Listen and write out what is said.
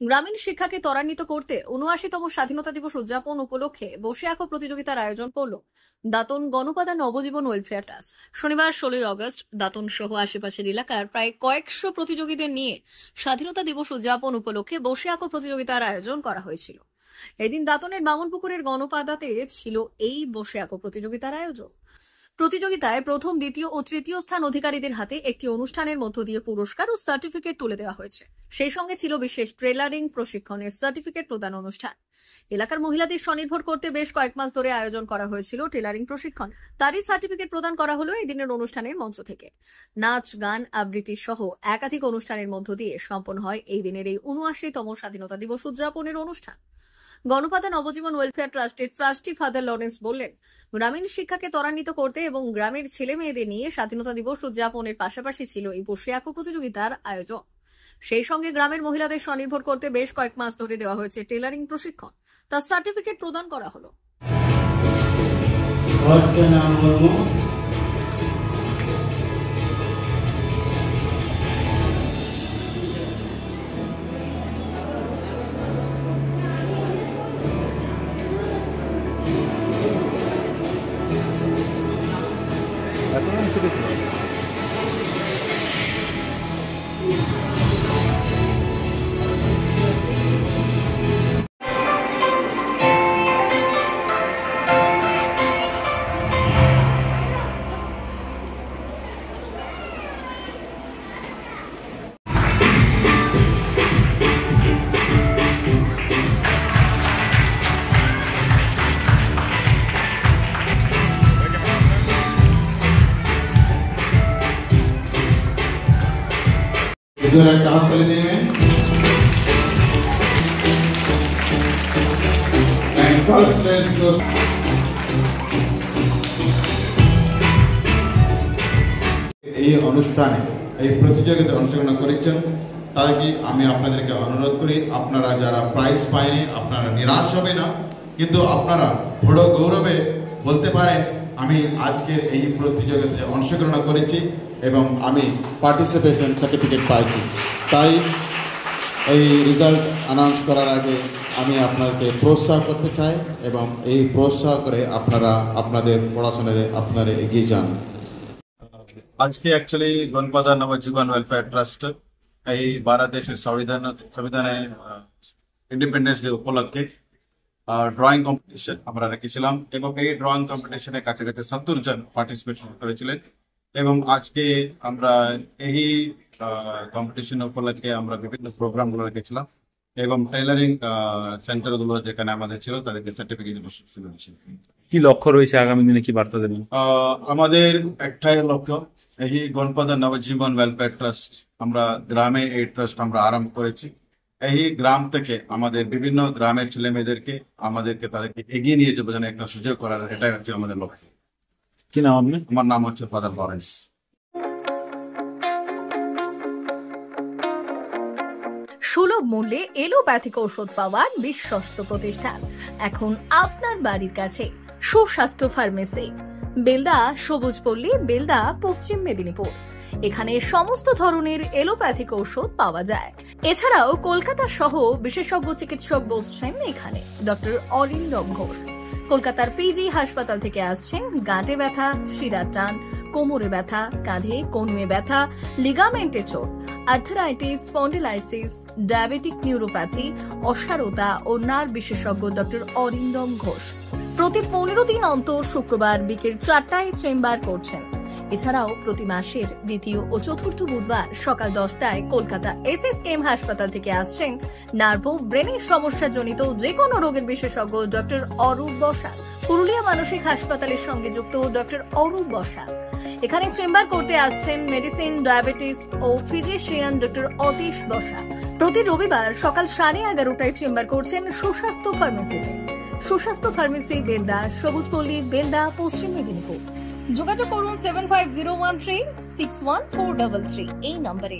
গ্রামীণ শিক্ষাকে ত্বরান্বিত করতে ৭৯তম স্বাধীনতা দিবস উদযাপন উপলক্ষে বসে আঁকো প্রতিযোগিতার আয়োজন করল দাঁতন গণপাদা নবজীবন ওয়েলফেয়ার ট্রাস্ট। শনিবার ১৬ই অগস্ট দাঁতন সহ আশেপাশের এলাকার প্রায় কয়েকশো প্রতিযোগীদের নিয়ে স্বাধীনতা দিবস উদযাপন উপলক্ষে বসে আঁকো প্রতিযোগিতার আয়োজন করা হয়েছিল। এদিন দাঁতনের বামনপুকুরের গণপাদাতে ছিল এই বসে আঁকো প্রতিযোগিতার আয়োজন। প্রতিযোগিতায় প্রথম, দ্বিতীয় ও তৃতীয় স্থান অধিকারীদের হাতে একটি অনুষ্ঠানের মধ্য দিয়ে পুরস্কার ও সার্টিফিকেট তুলে দেওয়া হয়েছে। সেই সঙ্গে ছিল বিশেষ ট্রেলারিং প্রশিক্ষণের সার্টিফিকেট প্রদান অনুষ্ঠান। এলাকার মহিলাদের স্বনির্ভর করতে বেশ কয়েক মাস ধরে আয়োজন করা হয়েছিল টেলারিং প্রশিক্ষণ। তারই সার্টিফিকেট প্রদান করা হলো এই দিনের অনুষ্ঠানের মঞ্চ থেকে। নাচ, গান, আবৃত্তি সহ একাধিক অনুষ্ঠানের মধ্য দিয়ে সম্পন্ন হয় এই দিনের এই ৭৯তম স্বাধীনতা দিবস উদযাপনের অনুষ্ঠান। গণপাদা নবজীবন ওয়েলফেয়ার ট্রাস্টের ট্রাস্টি ফাদার লরেন্স বললেন, গ্রামীণ শিক্ষাকে ত্বরান্বিত করতে এবং গ্রামের ছেলে মেয়েদের নিয়ে স্বাধীনতা দিবস উদযাপনের পাশাপাশি ছিল এই বসে আঁকো প্রতিযোগিতার আয়োজন। সেই সঙ্গে গ্রামের মহিলাদের স্বনির্ভর করতে বেশ কয়েক মাস ধরে দেওয়া হয়েছে টেলারিং প্রশিক্ষণ। তার সার্টিফিকেট প্রদান করা হলো। একটা হাততালি দিবেন। এই অনুষ্ঠানে এই প্রতিযোগিতায় অংশগ্রহণ করেছেন তাদেরকে আমি আপনাদেরকে অনুরোধ করি, আপনারা যারা প্রাইজ পায়নি আপনারা নিরাশ হবে না, কিন্তু আপনারা বড় গৌরবে বলতে পারেন আমি আজকের এই প্রতিযোগিতায় অংশগ্রহণ করেছি এবং আমি পার্টিসিপেশন সার্টিফিকেট পাইছি। তাই এই রেজাল্ট অ্যানাউন্স করার আগে আমি আপনাকে প্रोत्साह করতে চাই এবং এই प्रोत्साह করে আপনারা আপনাদের পড়াশোনায় আপনারা এগিয়ে যান। আজকে অ্যাকচুয়ালি গণপাদা নবজীবন ওয়েলফেয়ার ট্রাস্ট এই ভারত দেশের সংবিধানের ইন্ডিপেন্ডেন্স ডে উপলক্ষে ড্রয়িং কম্পিটিশন আমরা রেখেছিলাম এবং এই ড্রয়িং কম্পিটিশনে কাছাকাছি ৭০ জন পার্টিসিপেট করেছিলেন এবং আজকে আমরা এই কম্পিটিশন উপলক্ষে আমরা বিভিন্ন প্রোগ্রামগুলো রেখেছিলাম এবং টেইলারিং সেন্টারগুলো যেখানে আমাদের ছিল তাদেরকে সার্টিফিকেট দিয়েছি। কি লক্ষ্য রয়েছে আগামী দিনে, কি বার্তা দেবেন? আমাদের একটাই লক্ষ্য, এই গণপাদা নবজীবন ওয়েলফেয়ার ট্রাস্ট আমরা গ্রামে এই ট্রাস্ট আমরা আরম্ভ করেছি। এই গ্রাম থেকে আমাদের বিভিন্ন গ্রামের ছেলে মেয়েদেরকে তাদেরকে এগিয়ে নিয়ে যাবো যেন একটা সুযোগ করার, এটাই হচ্ছে আমাদের লক্ষ্য। কি নাম আপনি? আমার নাম হচ্ছে ফাদার লরেন্স। সুলভ মূল্যে এলোপ্যাথিক ঔষধ পাওয়ার বিশ্বস্ত প্রতিষ্ঠান এখন আপনার বাড়ির কাছে। সুস্বাস্থ্য ফার্মেসি, বেলদা, সবুজপল্লী, বেলদা, পশ্চিম মেদিনীপুর। এখানে সমস্ত ধরনের এলোপ্যাথিক ঔষধ পাওয়া যায়। এছাড়াও কলকাতা সহ বিশেষজ্ঞ চিকিৎসক বসছেন এখানে। ডক্টর অরিন্দম ঘোষ কলকাতার পিজি হাসপাতাল থেকে আসছেন। গাঁটে ব্যথা, শিরার টান, কোমরে ব্যথা, কাঁধে কনুয়ে ব্যথা, লিগামেন্টে চোট, আর্থারাইটিস, স্পন্ডিলাইসিস, ডায়াবেটিক নিউরোপ্যাথি, অসারতা ও নার্ভ বিশেষজ্ঞ ডক্টর অরিন্দম ঘোষ প্রতি 15 দিন অন্তর শুক্রবার বিকেল 4টায় চেম্বার করছেন। এছাড়াও প্রতি মাসের দ্বিতীয় ও চতুর্থ বুধবার সকাল 10টায় কলকাতা SSKM হাসপাতাল থেকে আসছেন নার্ভো ব্রেনের সমস্যাজনিত যে কোনো রোগের বিশেষজ্ঞ ডক্টর অরূপ বসাক। পুরুলিয়া মানসিক হাসপাতালের সঙ্গে যুক্ত ডক্টর অরূপ বসাক এখানে চেম্বার করতে আসছেন মেডিসিন, ডায়াবেটিস ও ফিজিশিয়ান ডক্টর অতীশ বসাক। প্রতি রবিবার সকাল 11:30টায় চেম্বার করছেন সুস্বাস্থ্য ফার্মেসিতে। সুস্বাস্থ্য ফার্মেসি, বেলদা, সবুজপল্লী, বেলদা, পশ্চিম মেদিনীপুর। যোগাযোগ করুন 7501361433 এই নম্বরে।